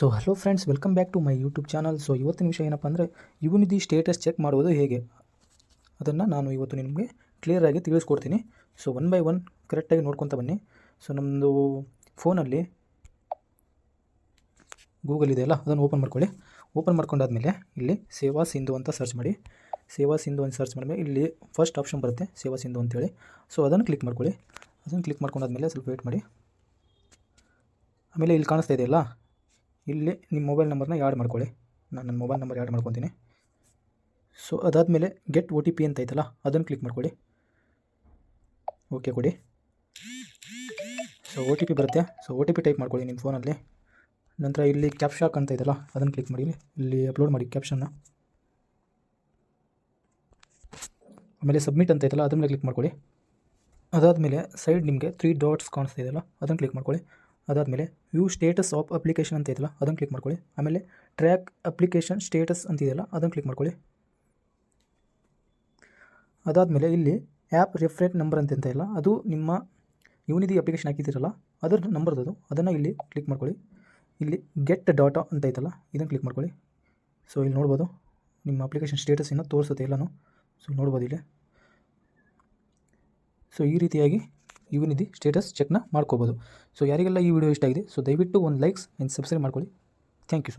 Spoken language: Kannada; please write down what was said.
So hello friends, welcome back to my YouTube channel. So ಇವತ್ತಿನ ವಿಷಯ ಏನಪ್ಪ ಅಂದರೆ ಯುನಿದಿ ಸ್ಟೇಟಸ್ ಚೆಕ್ ಮಾಡುವುದು ಹೇಗೆ ಅದನ್ನು ನಾನು ಇವತ್ತು ನಿಮಗೆ ಕ್ಲಿಯರಾಗಿ ತಿಳಿಸ್ಕೊಡ್ತೀನಿ. ಸೊ ಒನ್ ಬೈ ಒನ್ ಕರೆಕ್ಟಾಗಿ ನೋಡ್ಕೊತ ಬನ್ನಿ. ಸೊ ನಮ್ಮದು ಫೋನಲ್ಲಿ ಗೂಗಲ್ ಇದೆಯಲ್ಲ, ಅದನ್ನು ಓಪನ್ ಮಾಡ್ಕೊಳ್ಳಿ. ಓಪನ್ ಮಾಡ್ಕೊಂಡಾದ್ಮೇಲೆ ಇಲ್ಲಿ ಸೇವಾ ಸಿಂಧು ಅಂತ ಸರ್ಚ್ ಮಾಡಿ. ಸೇವಾ ಸಿಂಧು ಅಂತ ಸರ್ಚ್ ಮಾಡಿದ್ಮೇಲೆ ಇಲ್ಲಿ ಫಸ್ಟ್ ಆಪ್ಷನ್ ಬರುತ್ತೆ ಸೇವಾ ಸಿಂಧು ಅಂತೇಳಿ. ಸೊ ಅದನ್ನು ಕ್ಲಿಕ್ ಮಾಡ್ಕೊಳ್ಳಿ. ಅದನ್ನು ಕ್ಲಿಕ್ ಮಾಡ್ಕೊಂಡಾದ್ಮೇಲೆ ಸ್ವಲ್ಪ ವೇಟ್ ಮಾಡಿ. ಆಮೇಲೆ ಇಲ್ಲಿ ಕಾಣಿಸ್ತಾ ಇದೆಯಲ್ಲ, ಇಲ್ಲಿ ನಿಮ್ಮ ಮೊಬೈಲ್ ನಂಬರ್ನ ಆ್ಯಡ್ ಮಾಡ್ಕೊಳ್ಳಿ. ನಾನು ನನ್ನ ಮೊಬೈಲ್ ನಂಬರ್ ಆ್ಯಡ್ ಮಾಡ್ಕೊತೀನಿ. ಸೊ ಅದಾದಮೇಲೆ ಗೆಟ್ ಒ ಟಿ ಪಿ ಅಂತ ಐತಲ್ಲ, ಅದನ್ನು ಕ್ಲಿಕ್ ಮಾಡ್ಕೊಳ್ಳಿ. ಓಕೆ ಕೊಡಿ. ಸೊ ಒ ಟಿ ಪಿ ಬರುತ್ತೆ. So O T P type ಮಾಡ್ಕೊಳ್ಳಿ ನಿಮ್ಮ ಫೋನಲ್ಲಿ. ನಂತರ ಇಲ್ಲಿ ಕ್ಯಾಪ್ಷಾ ಅಂತ ಇದೆಯಲ್ಲ, ಅದನ್ನು ಕ್ಲಿಕ್ ಮಾಡಿ. ಇಲ್ಲಿ ಅಪ್ಲೋಡ್ ಮಾಡಿ ಕ್ಯಾಪ್ಷನ್ನ. ಆಮೇಲೆ ಸಬ್ಮಿಟ್ ಅಂತ ಐತಲ್ಲ, ಅದ್ರ ಮೇಲೆ ಕ್ಲಿಕ್ ಮಾಡ್ಕೊಳ್ಳಿ. ಅದಾದಮೇಲೆ ಸೈಡ್ ನಿಮಗೆ 3 ಡಾಟ್ಸ್ ಕಾಣಿಸ್ತಾ ಇದೆಯಲ್ಲ, ಅದನ್ನು ಕ್ಲಿಕ್ ಮಾಡ್ಕೊಳ್ಳಿ. ಅದಾದಮೇಲೆ ವ್ಯೂ ಸ್ಟೇಟಸ್ ಆಫ್ ಅಪ್ಲಿಕೇಶನ್ ಅಂತ ಇದೆಯಲ್ಲ, ಅದನ್ನು ಕ್ಲಿಕ್ ಮಾಡ್ಕೊಳ್ಳಿ. ಆಮೇಲೆ ಟ್ರ್ಯಾಕ್ ಅಪ್ಲಿಕೇಶನ್ ಸ್ಟೇಟಸ್ ಅಂತಿದೆಯಲ್ಲ, ಅದನ್ನು ಕ್ಲಿಕ್ ಮಾಡ್ಕೊಳ್ಳಿ. ಅದಾದಮೇಲೆ ಇಲ್ಲಿ ಆ್ಯಪ್ ರೆಫರೆನ್ಸ್ ನಂಬರ್ ಅಂತ ಇಲ್ಲ, ಅದು ನಿಮ್ಮ ಯುನಿದಿ ಅಪ್ಲಿಕೇಶನ್ ಹಾಕಿದ್ದೀರಲ್ಲ ಅದರ ನಂಬರ್ದು, ಅದನ್ನು ಇಲ್ಲಿ ಕ್ಲಿಕ್ ಮಾಡ್ಕೊಳ್ಳಿ. ಇಲ್ಲಿ ಗೆಟ್ ಡಾಟಾ ಅಂತ ಐತಲ್ಲ, ಇದನ್ನು ಕ್ಲಿಕ್ ಮಾಡ್ಕೊಳ್ಳಿ. ಸೊ ಇಲ್ಲಿ ನೋಡ್ಬೋದು ನಿಮ್ಮ ಅಪ್ಲಿಕೇಶನ್ ಸ್ಟೇಟಸನ್ನು ತೋರಿಸುತ್ತೆ ಎಲ್ಲನೂ. ಸೊ ನೋಡ್ಬೋದು ಇಲ್ಲಿ. ಸೊ ಈ ರೀತಿಯಾಗಿ ಯುನಿದಿ ಸ್ಟೇಟಸ್ ಚೆಕ್ನ ಮಾಡ್ಕೋಬೋದು. ಸೊ ಯಾರಿಗೆಲ್ಲ ಈ ವಿಡಿಯೋ ಇಷ್ಟ ಆಗಿದೆ, ಸೊ ದಯವಿಟ್ಟು ಒಂದು ಲೈಕ್ಸ್ ಆ್ಯಂಡ್ ಸಬ್ಸ್ಕ್ರೈಬ್ ಮಾಡ್ಕೊಳ್ಳಿ. Thank you so much.